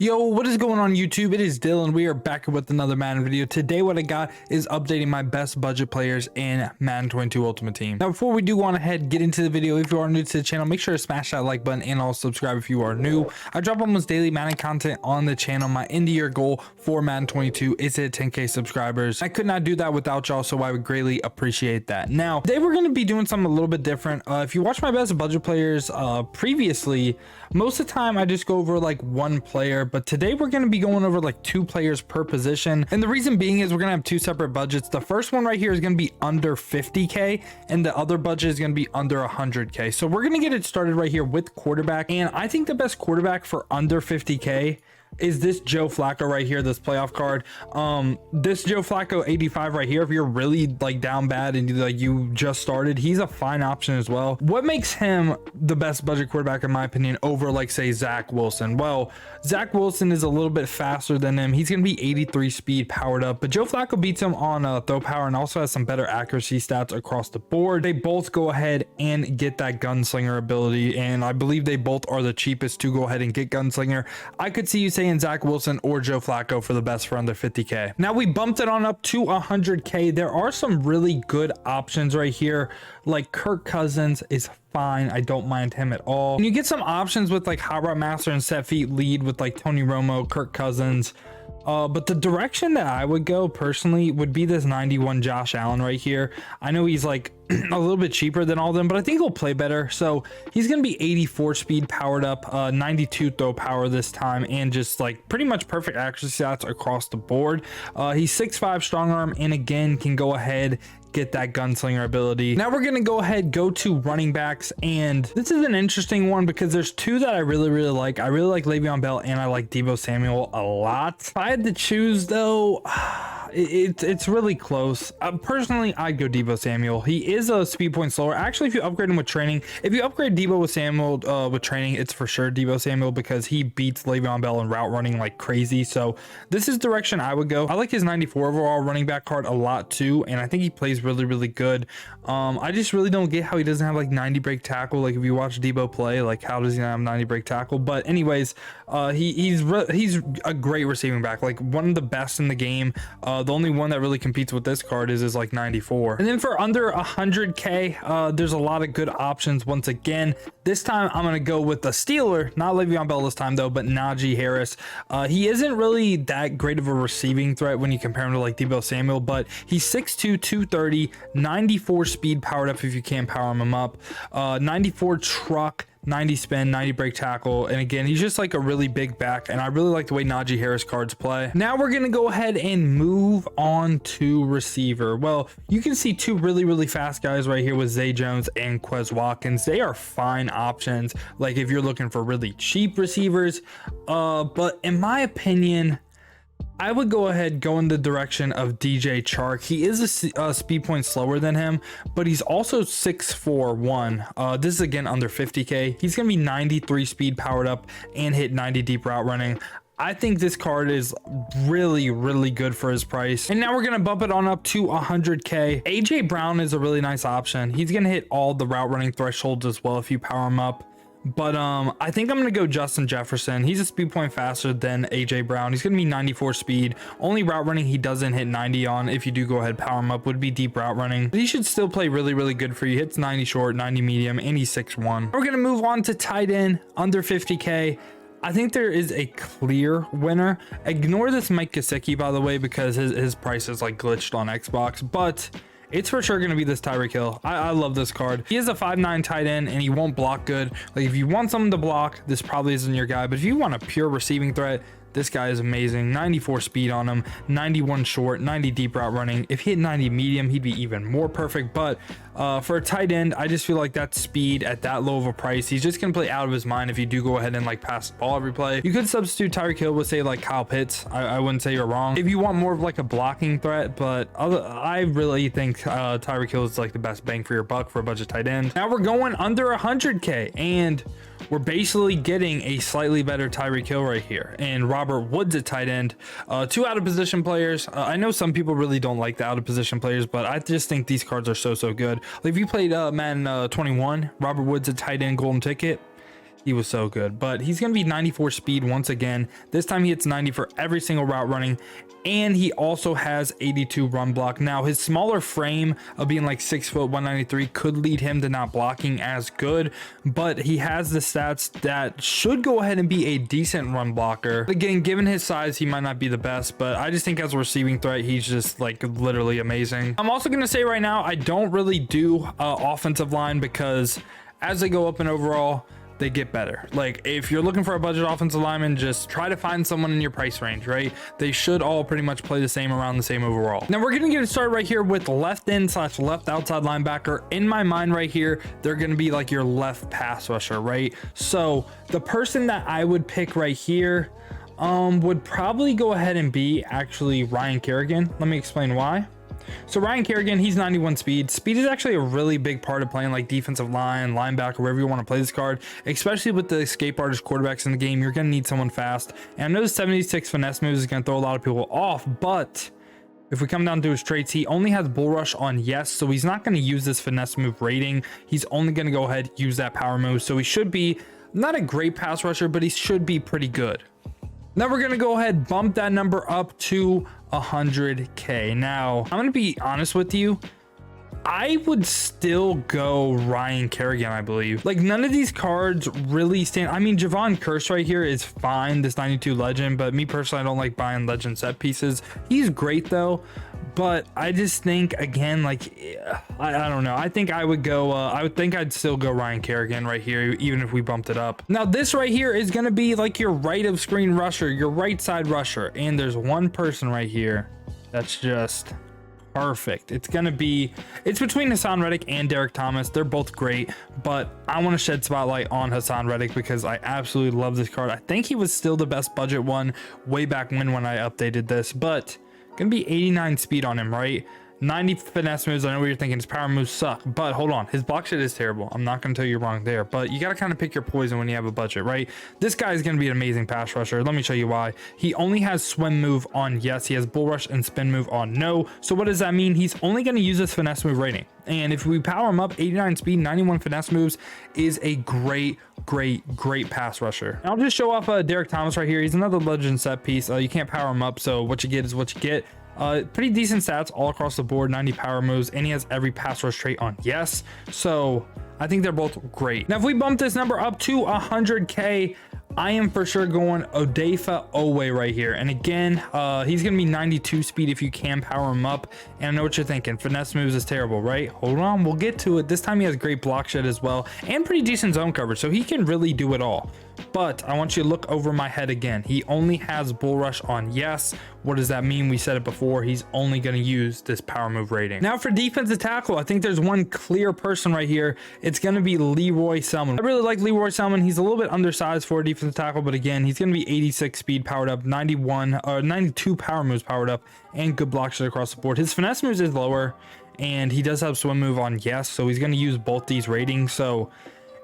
Yo, what is going on YouTube? It is Dylan. We are back with another Madden video. Today what I got is updating my best budget players in Madden 22 Ultimate Team. Now before we do go on ahead, get into the video. If you are new to the channel, make sure to smash that like button and also subscribe if you are new. I drop almost daily Madden content on the channel. My end of year goal for Madden 22 is to hit 10k subscribers. I could not do that without y'all, so I would greatly appreciate that. Now today we're going to be doing something a little bit different. If you watch my best budget players previously, most of the time I just go over like one player, but today we're going to be going over like two players per position. And the reason being is we're going to have two separate budgets. The first one right here is going to be under 50k and the other budget is going to be under 100k. So we're going to get it started right here with quarterback. And I think the best quarterback for under 50k is this Joe Flacco right here, this playoff card. This Joe Flacco 85 right here, if you're really like down bad and you just started, he's a fine option as well. What makes him the best budget quarterback in my opinion over like say Zach Wilson? Well, Zach Wilson is a little bit faster than him. He's gonna be 83 speed powered up, but Joe Flacco beats him on throw power and also has some better accuracy stats across the board. They both go ahead and get that gunslinger ability, and I believe they both are the cheapest to go ahead and get gunslinger. I could see you saying Zach Wilson or Joe Flacco for the best for under 50k. Now we bumped it on up to 100k. There are some really good options right here, like Kirk Cousins is fine. I don't mind him at all. And you get some options with like Hot Route Master and Set Feet Lead with like Tony Romo, Kirk Cousins. But the direction that I would go personally would be this 91 Josh Allen right here. I know he's like a little bit cheaper than all of them, but I think he'll play better. So he's going to be 84 speed powered up, 92 throw power this time, and just like pretty much perfect accuracy stats across the board. He's 6'5" strong arm, and again can go ahead get that gunslinger ability. Now we're gonna go ahead go to running backs, and this is an interesting one because there's two that I really like. I really like Le'Veon Bell and I like Deebo Samuel a lot. If I had to choose though, it's really close. Personally, I'd go Deebo Samuel. He is a speed point slower. Actually, if you upgrade him with training, if you upgrade Deebo with Samuel with training, it's for sure Deebo Samuel because he beats Le'Veon Bell in route running like crazy. So this is direction I would go. I like his 94 overall running back card a lot too, and I think he plays really good. I just really don't get how he doesn't have like 90 break tackle. Like if you watch Deebo play, like how does he not have 90 break tackle? But anyways, he's a great receiving back, like one of the best in the game. The only one that really competes with this card is like 94. And then for under 100k, there's a lot of good options. Once again, this time I'm gonna go with the Steeler, not Le'Veon Bell this time though, but Najee Harris. He isn't really that great of a receiving threat when you compare him to like Deebo Samuel, but he's 6'2", 230, 94 speed powered up if you can power him up, 94 truck, 90 spin, 90 break tackle, and again he's just like a really big back, and I really like the way Najee Harris cards play. Now we're gonna go ahead and move on to receiver. Well, you can see two really fast guys right here with Zay Jones and Quez Watkins. They are fine options like if you're looking for really cheap receivers, but in my opinion I would go ahead go in the direction of DJ Chark. He is a speed point slower than him, but he's also 6'4", this is again under 50k. He's gonna be 93 speed powered up and hit 90 deep route running. I think this card is really good for his price. And now we're gonna bump it on up to 100k. AJ Brown is a really nice option. He's gonna hit all the route running thresholds as well if you power him up. But I think I'm gonna go Justin Jefferson. He's a speed point faster than AJ Brown. He's gonna be 94 speed. Only route running he doesn't hit 90 on, if you do go ahead power him up, would be deep route running. But he should still play really good for you. Hits 90 short, 90 medium, and he's 6'1". We're gonna move on to tight end under 50k. I think there is a clear winner. Ignore this Mike Gesicki, by the way, because his price is like glitched on Xbox, but it's for sure going to be this Tyreek Hill. I love this card. He is a 5'9" tight end and he won't block good. Like if you want someone to block, this probably isn't your guy, but if you want a pure receiving threat, this guy is amazing. 94 speed on him, 91 short, 90 deep route running. If he hit 90 medium, he'd be even more perfect. But for a tight end, I just feel like that speed at that low of a price, he's just gonna play out of his mind if you do go ahead and like pass the ball every play. You could substitute Tyreek Hill with say like Kyle Pitts. I wouldn't say you're wrong if you want more of like a blocking threat, but I really think Tyreek Hill is like the best bang for your buck for a budget tight end. Now we're going under 100k, and we're basically getting a slightly better Tyreek Hill right here, and Robert Woods at tight end. Two out of position players. I know some people really don't like the out of position players, but I just think these cards are so good. Like if you played Madden 21, Robert Woods at tight end golden ticket, He was so good, but he's going to be 94 speed once again. This time he hits 90 for every single route running, and he also has 82 run block. Now his smaller frame of being like 6 foot 193 could lead him to not blocking as good, but he has the stats that should go ahead and be a decent run blocker. Again, given his size, he might not be the best, but I just think as a receiving threat, he's just like literally amazing. I'm also going to say right now, I don't really do offensive line because as they go up in overall, they get better. Like if you're looking for a budget offensive lineman, just try to find someone in your price range, right? They should all pretty much play the same, around the same overall. Now we're gonna get started right here with left in / left outside linebacker. In my mind right here, they're gonna be like your left pass rusher, right? So the person that I would pick right here would probably go ahead and be actually Ryan Kerrigan. Let me explain why. So Ryan Kerrigan, he's 91 speed. Speed is actually a really big part of playing like defensive line, linebacker, wherever you want to play this card, especially with the escape artist quarterbacks in the game. You're going to need someone fast. And I know the 76 finesse moves is going to throw a lot of people off, but if we come down to his traits, he only has bull rush on yes, so he's not going to use this finesse move rating. He's only going to go ahead and use that power move. So he should be not a great pass rusher, but he should be pretty good. Now we're going to go ahead, bump that number up to 100K. Now, I'm going to be honest with you. I would still go Ryan Kerrigan, I believe. Like none of these cards really stand. I mean, Javon Curse right here is fine, this 92 legend, but me personally, I don't like buying legend set pieces. He's great though, but I just think again, like, I don't know. I think I would go, I'd still go Ryan Kerrigan right here, even if we bumped it up. Now this right here is going to be like your right of screen rusher, your right side rusher. And there's one person right here that's just perfect. It's between Hassan Reddick and Derrick Thomas. They're both great, but I want to shed spotlight on Hassan Reddick because I absolutely love this card. I think he was still the best budget one way back when I updated this, but gonna be 89 speed on him, right? 90 finesse moves. I know what you're thinking, his power moves suck, but hold on, his block shit is terrible. I'm not gonna tell you you're wrong there, but you gotta kind of pick your poison when you have a budget, right? This guy is gonna be an amazing pass rusher. Let me show you why. He only has swim move on yes, he has bull rush and spin move on no. So what does that mean? He's only gonna use this finesse move rating, and if we power him up, 89 speed, 91 finesse moves is a great pass rusher. And I'll just show off Derrick Thomas right here. He's another legend set piece. You can't power him up, so what you get is what you get. Pretty decent stats all across the board, 90 power moves, and he has every pass rush trait on yes. So I think they're both great. Now, if we bump this number up to 100K, I am for sure going Odafe Oweh right here. And again, he's going to be 92 speed if you can power him up. And I know what you're thinking. Finesse moves is terrible, right? Hold on, we'll get to it. This time he has great block shed as well and pretty decent zone coverage. So he can really do it all. But I want you to look over my head again. He only has bull rush on yes. What does that mean? We said it before. He's only going to use this power move rating. Now for defensive tackle, I think there's one clear person right here. It's going to be Leroy Selman. I really like Leroy Selman. He's a little bit undersized for a defensive tackle, but again, he's going to be 86 speed powered up, 92 power moves powered up, and good block shot across the board. His finesse moves is lower, and he does have swim move on yes, so he's going to use both these ratings. So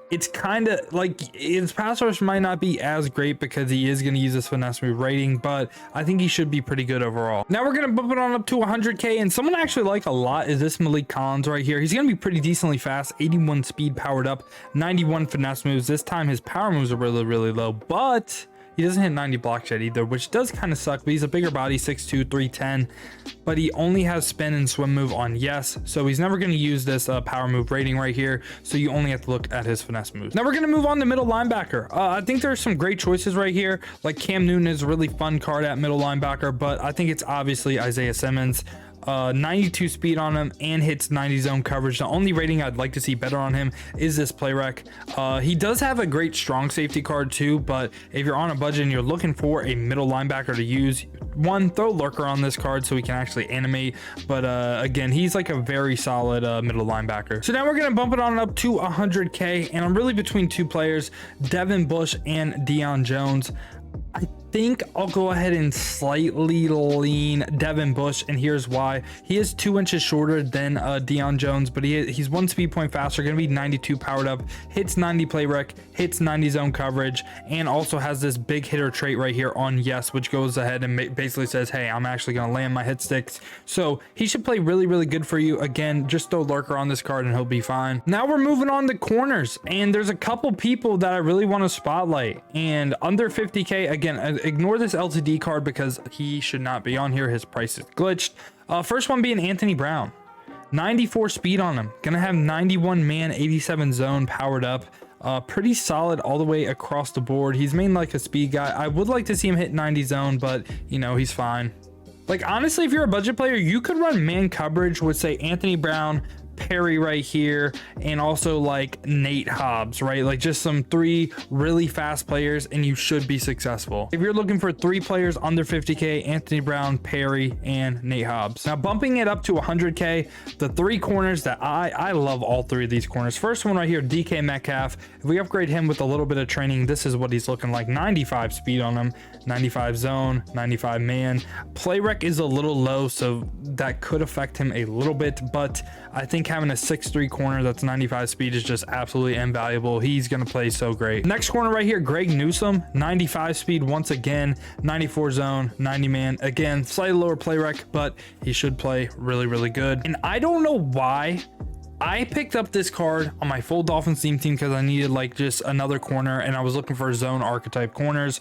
it's kind of like his pass rush might not be as great because he is going to use this finesse move rating, but I think he should be pretty good overall. Now we're going to bump it on up to 100K, and someone I actually like a lot is this Malik Collins right here. He's going to be pretty decently fast, 81 speed powered up, 91 finesse moves. This time his power moves are really low, but he doesn't hit 90 block shed either, which does kind of suck, but he's a bigger body, 6'2", 310, but he only has spin and swim move on yes, so he's never going to use this power move rating right here, so you only have to look at his finesse moves. Now we're going to move on to middle linebacker. I think there's some great choices right here, like Cam Newton is a really fun card at middle linebacker, but I think it's obviously Isaiah Simmons. 92 speed on him and hits 90 zone coverage. The only rating I'd like to see better on him is this play rec. He does have a great strong safety card too, but if you're on a budget and you're looking for a middle linebacker to use, one, throw lurker on this card so he can actually animate, but again, he's like a very solid middle linebacker. So now we're going to bump it on up to 100K, and I'm really between two players, Devin Bush and Deion Jones. I think I'll go ahead and slightly lean Devin Bush, and here's why. He is 2 inches shorter than Deion Jones, but he's 1 speed point faster, going to be 92 powered up, hits 90 play rec, hits 90 zone coverage, and also has this big hitter trait right here on yes, which goes ahead and basically says, hey, I'm actually going to land my hit sticks. So he should play really, really good for you. Again, just throw lurker on this card and he'll be fine. Now we're moving on to corners, and there's a couple people that I really want to spotlight, and under 50k. Again, ignore this LTD card because he should not be on here. His price is glitched. First one being Anthony Brown, 94 speed on him, gonna have 91 man, 87 zone powered up. Pretty solid all the way across the board. He's mainly like a speed guy. I would like to see him hit 90 zone, but you know, he's fine. Like, honestly, if you're a budget player, you could run man coverage with, say, Anthony Brown, Perry right here, and also like Nate Hobbs, right? Like just some 3 really fast players, and you should be successful. If you're looking for 3 players under 50k, Anthony Brown, Perry, and Nate Hobbs. Now bumping it up to 100k, the 3 corners that I love all 3 of these corners. First one right here, DK Metcalf. If we upgrade him with a little bit of training, this is what he's looking like. 95 speed on him, 95 zone, 95 man. Play rec is a little low, so that could affect him a little bit, but I think having a 6'3" corner that's 95 speed is just absolutely invaluable. He's going to play so great. Next corner right here, Greg Newsome, 95 speed once again, 94 zone, 90 man. Again, slightly lower play rec, but he should play really, really good. And I don't know why I picked up this card on my full Dolphins team because I needed like just another corner, and I was looking for zone archetype corners.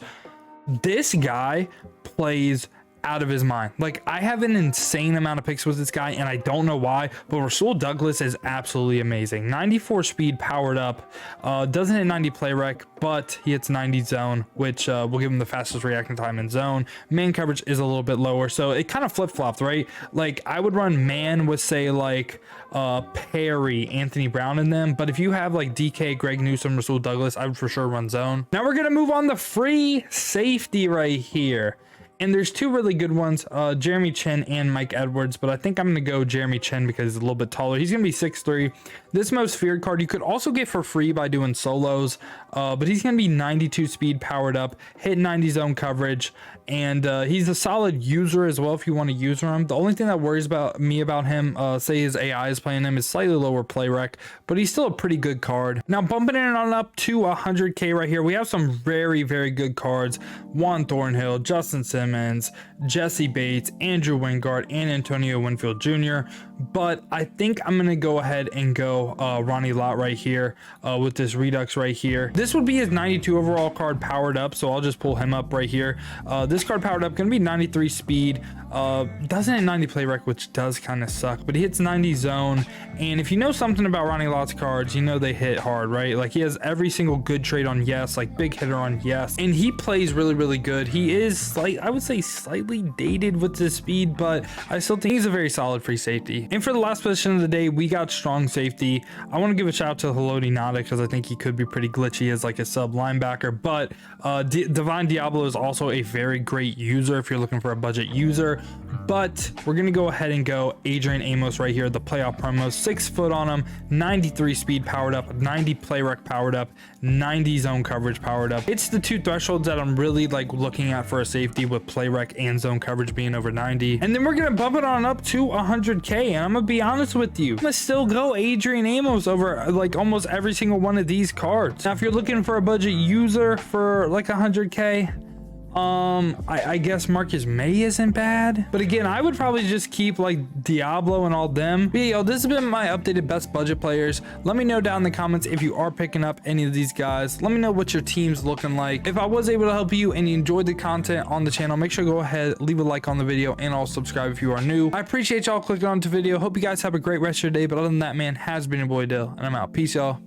This guy plays out of his mind. Like, I have an insane amount of picks with this guy, and I don't know why, but Rasul Douglas is absolutely amazing. 94 speed powered up, doesn't hit 90 play rec, but he hits 90 zone, which will give him the fastest reaction time in zone. Man coverage is a little bit lower, so it kind of flip-flopped, right? Like, I would run man with, say, like Perry, Anthony Brown in them, but if you have like DK, Greg Newsome, Rasul Douglas, I would for sure run zone. Now we're gonna move on to free safety right here. And there's 2 really good ones, Jeremy Chin and Mike Edwards, but I think I'm going to go Jeremy Chin because he's a little bit taller. He's going to be 6'3". This most feared card you could also get for free by doing solos, but he's going to be 92 speed powered up, hit 90 zone coverage, and he's a solid user as well if you want to use him. The only thing that worries me about him, say his AI is playing him, is slightly lower play rec, but he's still a pretty good card. Now bumping it on up to 100k right here, we have some very, very good cards. Juan Thornhill, Justin Simmons, Jesse Bates, Andrew Wingard, and Antonio Winfield Jr. But I think I'm going to go ahead and go Ronnie Lott right here with this Redux right here. This would be his 92 overall card powered up, so I'll just pull him up right here. This card powered up, going to be 93 speed, doesn't hit 90 play rec, which does kind of suck, but he hits 90 zone. And if you know something about Ronnie Lott's cards, you know they hit hard, right? Like, he has every single good trait on yes, like big hitter on yes, and he plays really, really good. He is I would say slightly dated with his speed, but I still think he's a very solid free safety. And for the last position of the day, we got strong safety. I want to give a shout out to Haloti Nada because I think he could be pretty glitchy as like a sub linebacker, but Divine Diablo is also a very great user if you're looking for a budget user. But we're gonna go ahead and go Adrian Amos right here, the playoff promo. 6 foot on him, 93 speed powered up, 90 play rec powered up, 90 zone coverage powered up. It's the 2 thresholds that I'm really like looking at for a safety, with play rec and zone coverage being over 90. And then we're gonna bump it on up to 100k, and I'm gonna be honest with you, I'm gonna still go Adrian Amos over like almost every single one of these cards. Now if you're looking for a budget user for like 100k, I guess Marcus May isn't bad, but again, I would probably just keep like Diablo and all them. But yeah, yo, this has been my updated best budget players. Let me know down in the comments if you are picking up any of these guys. Let me know what your team's looking like. If I was able to help you and you enjoyed the content on the channel, make sure to go ahead, leave a like on the video, and also subscribe if you are new. I appreciate y'all clicking on the video. Hope you guys have a great rest of your day, but other than that, man, has been your boy Dill, and I'm out. Peace, y'all.